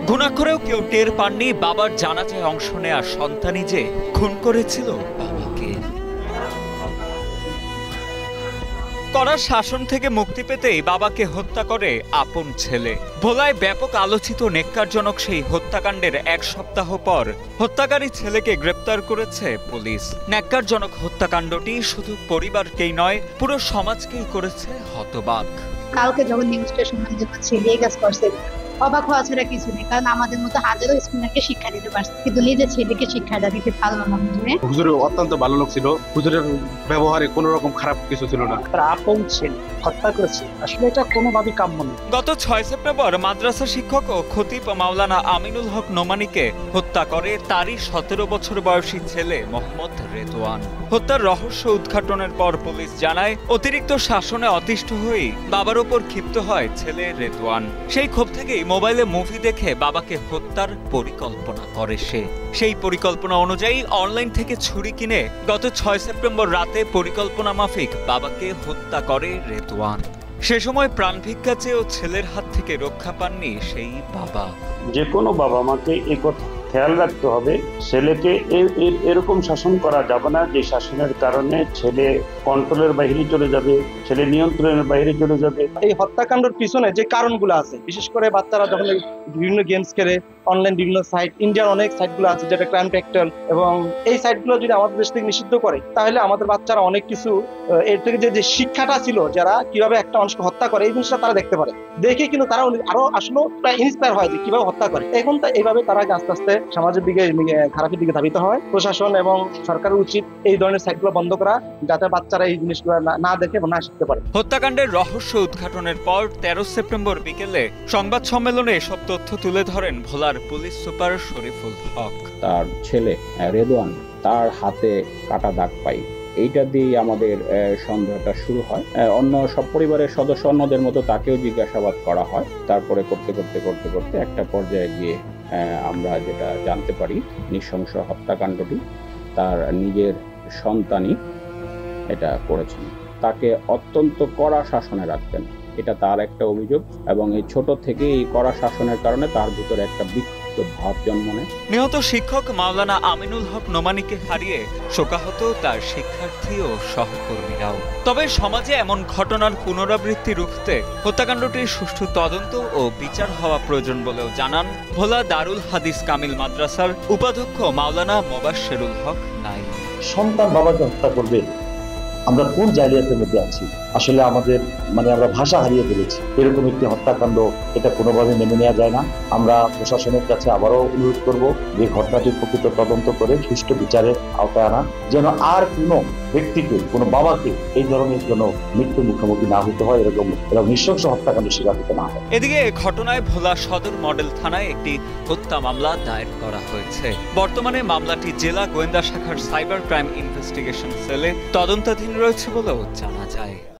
ঘুণাক্ষরেও কেউ টের পাননি বাবার জানাজায় অংশ নেয়া সন্তানই যে খুন করেছিল বাবাকে। কড়া শাসন থেকে মুক্তি পেতেই বাবাকে হত্যা করে আপন ছেলে। ভোলায় ব্যাপক আলোচিত নেক্কারজনক সেই হত্যাকাণ্ডের এক সপ্তাহ পর হত্যাকারী ছেলেকে গ্রেপ্তার করেছে পুলিশ। নেক্কারজনক হত্যাকাণ্ডটি শুধু পরিবারকেই নয়, পুরো সমাজকেই করেছে হতবাক। কালকে যখন নিউজটা শুনলাম যে ছেলে কাজ করছে, অবাক হওয়া ছাড়া কিছু নেই, কারণ আমাদের মতো হাজারো স্টুডেন্টকে শিক্ষা দিতে পারছে, কিন্তু নিজের ছেলেকে শিক্ষাটা দিতে পারলো না। হুজুর অত্যন্ত ভালো লোক ছিল, হুজুরের ব্যবহারে কোনো রকম খারাপ কিছু ছিল না। তার আপন ছেলে হত্যা করেছে, আসলে এটা কোনোভাবেই কাম্য নয়। গত 6 সেপ্টেম্বর মাদ্রাসা শিক্ষক ও খতিব মাওলানা আমিনুল হক নোমানীকে হত্যা করে তারই 17 বছর বয়সী ছেলে মোহাম্মদ রেদওয়ান। হত্যার রহস্য উদ্ঘাটনের পর পুলিশ জানায়, অতিরিক্ত শাসনে অতিষ্ঠ হয়েই বাবার উপর ক্ষিপ্ত হয় ছেলে রেদওয়ান। সেই ক্ষোভ থেকেই মোবাইলে মুভি দেখে বাবাকে হত্যার পরিকল্পনা করে সে। সেই পরিকল্পনা অনুযায়ী অনলাইন থেকে ছুরি কিনে গত 6 সেপ্টেম্বর রাতে পরিকল্পনা মাফিক বাবাকে হত্যা করে রেদওয়ান। সে সময় প্রাণ ভিক্ষা চেয়েও ছেলের হাত থেকে রক্ষা পাননি সেই বাবা। যে কোনো বাবা মাকে এই কথা খেয়াল রাখতে হবে, ছেলেকে এরকম শাসন করা যাবে না যে শাসনের কারণে ছেলে কন্ট্রোলের বাইরে চলে যাবে, ছেলে নিয়ন্ত্রণের বাইরে চলে যাবে। এই হত্যাকাণ্ডের পিছনে যে কারণগুলো আছে, বিশেষ করে বাচ্চারা যখন বিভিন্ন গেমস খেলে, অনলাইন বিভিন্ন সাইট, ইন্ডিয়ার অনেক সাইটগুলো আছে যেটা ক্রাইম ফ্যাক্টর, এবং এই সাইটগুলো যদি আমাদের দেশ থেকে নিষিদ্ধ করে তাহলে আমাদের বাচ্চারা অনেক কিছু এর থেকে যে শিক্ষাটা ছিল, যারা কিভাবে একটা মানুষকে হত্যা করে এই জিনিসটা তারা দেখতে পারে, দেখে কিন্তু তারা আরো আসলে প্রায় ইন্সপায়ার হয় যে কিভাবে হত্যা করে। এখন এইভাবে তারা আস্তে আস্তে সমাজের দিকে খারাপের দিকে ধাবিত হয়। প্রশাসন এবং সরকারের উচিত এই ধরনের সাইটগুলো বন্ধ করা, যাতে বাচ্চারা এই জিনিসগুলো না দেখে এবং না শিখতে পারে। হত্যাকাণ্ডের রহস্য উদ্ঘাটনের পর 13 সেপ্টেম্বর বিকেলে সংবাদ সম্মেলনে এসব তথ্য তুলে ধরেন ভোলার পুলিশ সুপার শরীফুল হক। তার ছেলে রেদওয়ান, তার হাতে কাটা দাগ পাই, এইটা দিয়ে আমাদের সন্দেহটা শুরু হয়। অন্য সব পরিবারের সদস্য অন্যদের মতো তাকেও জিজ্ঞাসাবাদ করা হয়। তারপরে করতে করতে একটা পর্যায়ে গিয়ে আমরা যেটা জানতে পারি, নৃশংস হত্যাকাণ্ডটি তার নিজের সন্তানই এটা করেছেন। তাকে অত্যন্ত কড়া শাসনে রাখতেন, এটা তার একটা অভিযোগ, এবং এই ছোট থেকে এই কড়া শাসনের কারণে তার ভিতরে একটা বিক্ষিপ্ত ভাব জন্ম নেয়। নিহত শিক্ষক মাওলানা আমিনুল হক নোমানীকে হারিয়ে শোকাহত তার শিক্ষার্থী ও সহকর্মীরাও। তবে সমাজে এমন ঘটনার পুনরাবৃত্তি রুখতে হত্যাকাণ্ডটির সুষ্ঠু তদন্ত ও বিচার হওয়া প্রয়োজন বলেও জানান ভোলা দারুল হাদিস কামিল মাদ্রাসার উপাধ্যক্ষ মাওলানা মোবাশ্বেরুল হক নাই। সন্তান বাবাকে হত্যা করবে, আমরা কোন জায়গার মধ্যে আছি? আসলে আমাদের আমরা ভাষা হারিয়ে ফেলেছি। এরকম একটি হত্যাকাণ্ড, এটা কোনোভাবে মেনে নেওয়া যায় না। আমরা প্রশাসনের কাছে আবারও অনুরোধ করব যে ঘটনাটির প্রকৃত তদন্ত করে সুষ্ঠু বিচারের আওতায় আনা, যেন আর কোনো ব্যক্তিকে, কোনো বাবাকে এই ধরনের কোনো মৃত্যুর মুখোমুখি না হতে হয়, এরকম নৃশংস হত্যাকাণ্ড শিকার হতে না হয়। এদিকে ঘটনায় ভোলা সদর মডেল থানায় একটি হত্যা মামলা দায়ের করা হয়েছে। বর্তমানে মামলাটি জেলা গোয়েন্দা শাখার সাইবার ক্রাইম ইনভেস্টিগেশন সেলে তদন্তাধীন রয়েছে বলেও জানা যায়।